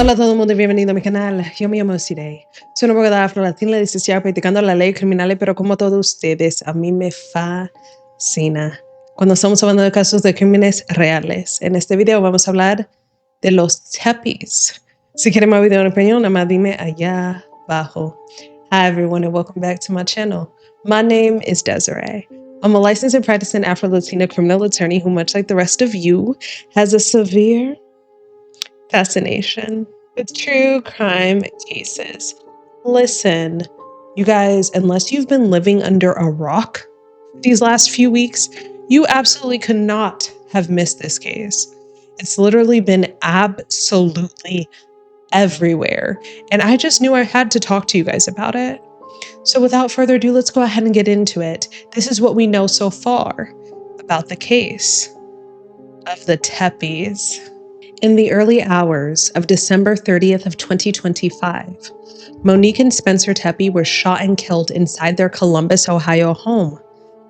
Hola a todo el mundo y bienvenido a mi canal. Yo me llamo Sirey. Soy una abogada afro-latina licenciada practicando la ley criminal, pero como todos ustedes, a mí me fascina cuando estamos hablando de casos de crímenes reales. En este video vamos a hablar de los Tepes. Si quieren más video en español, nada más dime allá abajo. Hi everyone and welcome back to my channel. My name is Desiree. I'm a licensed and practicing Afro-Latina criminal attorney who, much like the rest of you, has a severe fascination with true crime cases. Listen, you guys, unless you've been living under a rock these last few weeks, you absolutely could not have missed this case. It's literally been absolutely everywhere. And I just knew I had to talk to you guys about it. So without further ado, let's go ahead and get into it. This is what we know so far about the case of the Tepes. In the early hours of December 30th of 2025, Monique and Spencer Tepe were shot and killed inside their Columbus, Ohio home,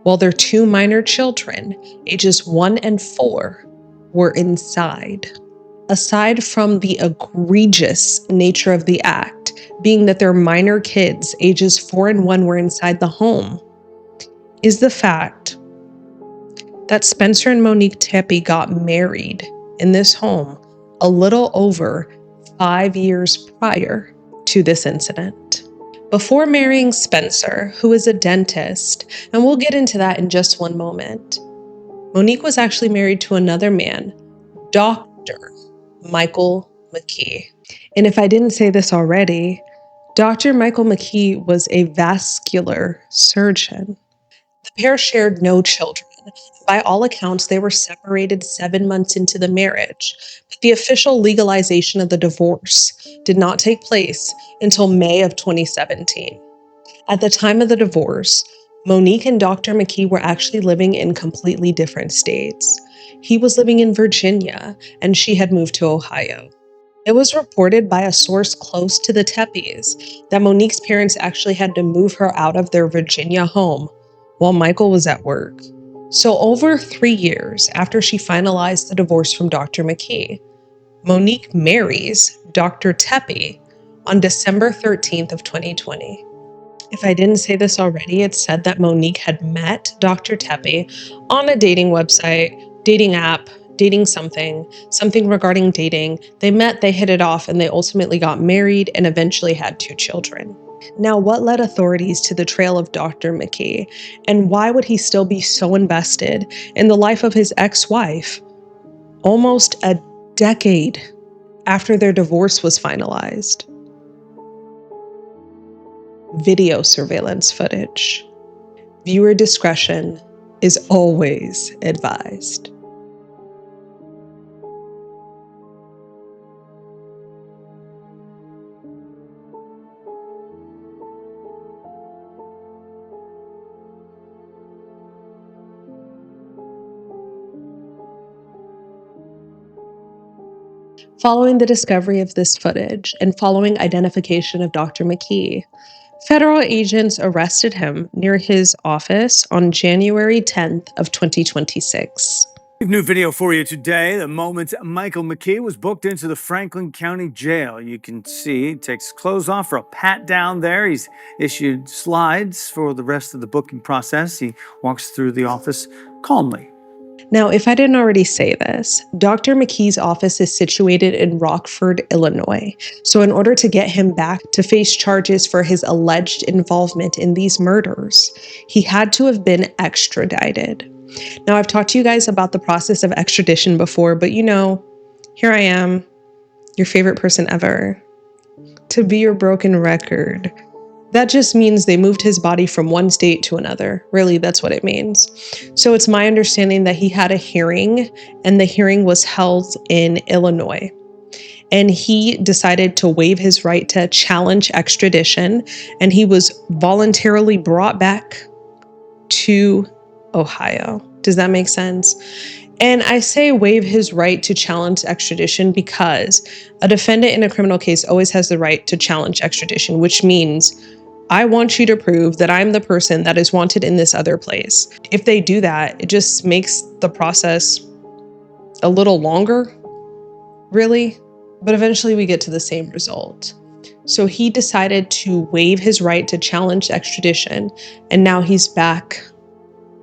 while their two minor children, ages 1 and 4, were inside. Aside from the egregious nature of the act, being that their minor kids, ages 4 and 1, were inside the home, is the fact that Spencer and Monique Tepe got married in this home a little over 5 years prior to this incident. Before marrying Spencer, who is a dentist, and we'll get into that in just one moment, Monique was actually married to another man, Dr. Michael McKee. And if I didn't say this already, Dr. Michael McKee was a vascular surgeon. The pair shared no children. By all accounts, they were separated 7 months into the marriage, but the official legalization of the divorce did not take place until May of 2017. At the time of the divorce, Monique and Dr. McKee were actually living in completely different states. He was living in Virginia, and she had moved to Ohio. It was reported by a source close to the Tepes that Monique's parents actually had to move her out of their Virginia home while Michael was at work. So over 3 years after she finalized the divorce from Dr. McKee, Monique marries Dr. Tepe on December 13th of 2020. If I didn't say this already, it's said that Monique had met Dr. Tepe on a dating website, dating app, dating something regarding dating. They met, they hit it off, and they ultimately got married and eventually had 2 children. Now, what led authorities to the trail of Dr. McKee, and why would he still be so invested in the life of his ex-wife almost a decade after their divorce was finalized? Video surveillance footage. Viewer discretion is always advised. Following the discovery of this footage and following identification of Dr. McKee, federal agents arrested him near his office on January 10th of 2026. New video for you today. The moment Michael McKee was booked into the Franklin County Jail. You can see he takes his clothes off for a pat down there. He's issued slides for the rest of the booking process. He walks through the office calmly. Now, if I didn't already say this, Dr. McKee's office is situated in Rockford, Illinois. So in order to get him back to face charges for his alleged involvement in these murders, he had to have been extradited. Now, I've talked to you guys about the process of extradition before, but you know, here I am, your favorite person ever, to be your broken record. That just means they moved his body from one state to another. Really, that's what it means. So it's my understanding that he had a hearing, and the hearing was held in Illinois. And he decided to waive his right to challenge extradition, and he was voluntarily brought back to Ohio. Does that make sense? And I say waive his right to challenge extradition because a defendant in a criminal case always has the right to challenge extradition, which means I want you to prove that I'm the person that is wanted in this other place. If they do that, it just makes the process a little longer, really. But eventually we get to the same result. So he decided to waive his right to challenge extradition, and now he's back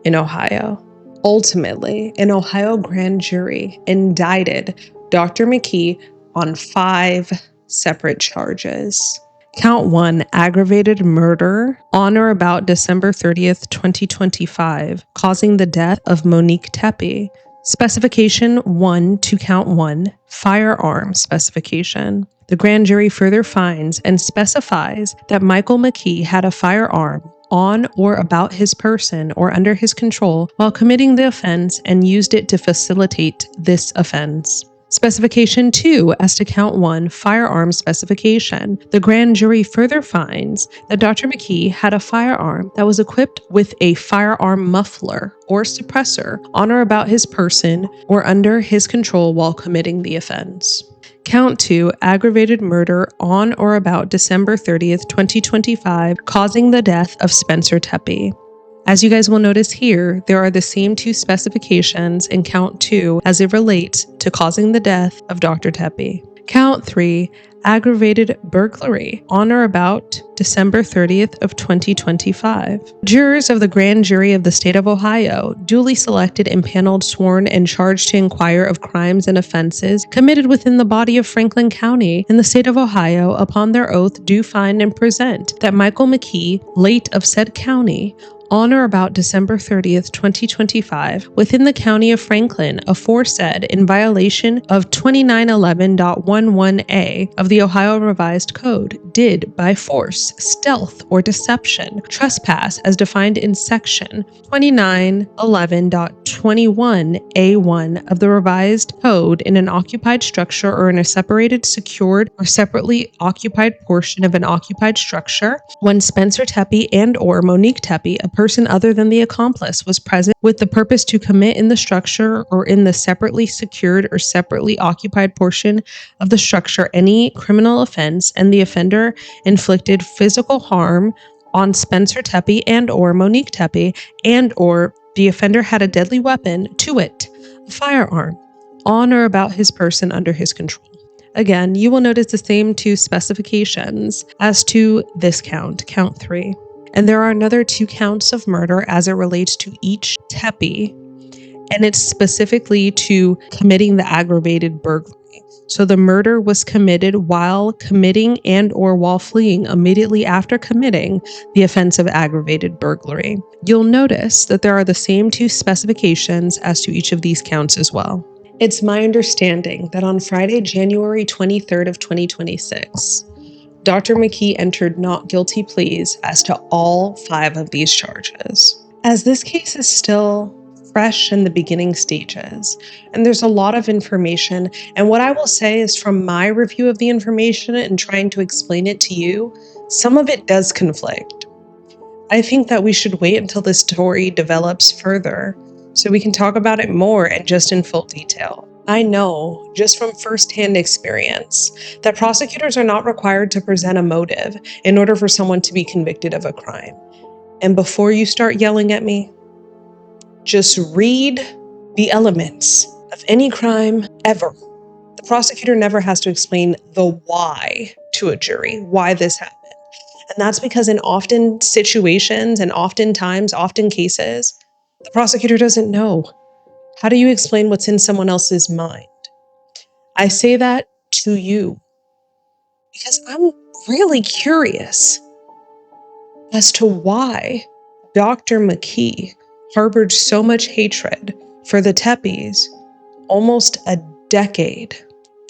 in Ohio. Ultimately, an Ohio grand jury indicted Dr. McKee on 5 separate charges. Count 1, aggravated murder on or about December 30th, 2025, causing the death of Monique Tepe. Specification 1 to count 1, firearm specification. The grand jury further finds and specifies that Michael McKee had a firearm on or about his person or under his control while committing the offense and used it to facilitate this offense. Specification 2, as to count 1, firearm specification. The grand jury further finds that Dr. McKee had a firearm that was equipped with a firearm muffler or suppressor on or about his person or under his control while committing the offense. Count 2, aggravated murder on or about December 30th, 2025, causing the death of Spencer Tepe. As you guys will notice here, there are the same 2 specifications in count 2 as it relates to causing the death of Dr. Tepe. Count 3, aggravated burglary on or about December 30th of 2025. Jurors of the grand jury of the state of Ohio, duly selected, impaneled, sworn, and charged to inquire of crimes and offenses committed within the body of Franklin County in the state of Ohio, upon their oath do find and present that Michael McKee, late of said county, on or about December 30th, 2025, within the county of Franklin, aforesaid, in violation of 2911.11a of the Ohio Revised Code, did, by force, stealth, or deception, trespass as defined in section 2911.21a1 of the Revised Code in an occupied structure or in a separated, secured, or separately occupied portion of an occupied structure, when Spencer Tepe and or Monique Tepe, a person other than the accomplice, was present with the purpose to commit in the structure or in the separately secured or separately occupied portion of the structure any criminal offense, and the offender inflicted physical harm on Spencer Tepe and or Monique Tepe, and or the offender had a deadly weapon, to wit, a firearm, on or about his person under his control. Again, you will notice the same 2 specifications as to this count, count 3. And there are another 2 counts of murder as it relates to each Tepe, and it's specifically to committing the aggravated burglary. So the murder was committed while committing and or while fleeing immediately after committing the offense of aggravated burglary. You'll notice that there are the same 2 specifications as to each of these counts as well. It's my understanding that on Friday, January 23rd of 2026, Dr. McKee entered not guilty pleas as to all 5 of these charges. As this case is still fresh in the beginning stages, and there's a lot of information, and what I will say is from my review of the information and trying to explain it to you, some of it does conflict. I think that we should wait until this story develops further so we can talk about it more and just in full detail. I know, just from firsthand experience, that prosecutors are not required to present a motive in order for someone to be convicted of a crime. And before you start yelling at me, just read the elements of any crime ever. The prosecutor never has to explain the why to a jury, why this happened. And that's because in often situations and often cases, the prosecutor doesn't know. How do you explain what's in someone else's mind? I say that to you because I'm really curious as to why Dr. McKee harbored so much hatred for the Tepes almost a decade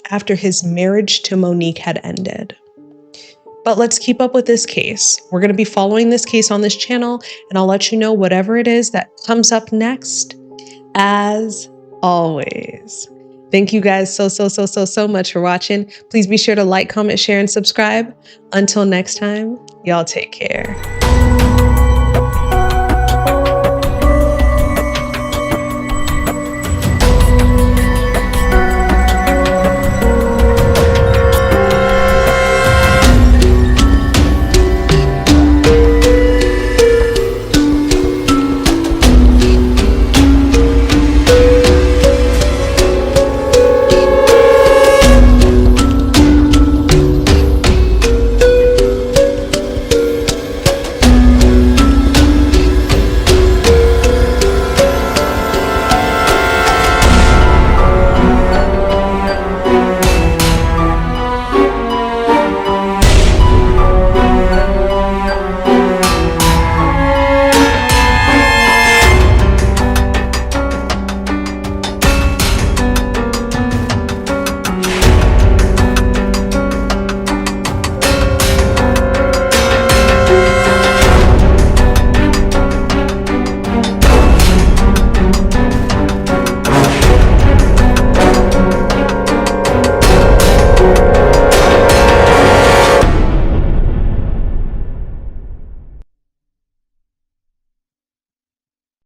after his marriage to Monique had ended. But let's keep up with this case. We're going to be following this case on this channel, and I'll let you know whatever it is that comes up next, as always. Thank you guys so much for watching. Please be sure to like, comment, share, and subscribe. Until next time, y'all take care.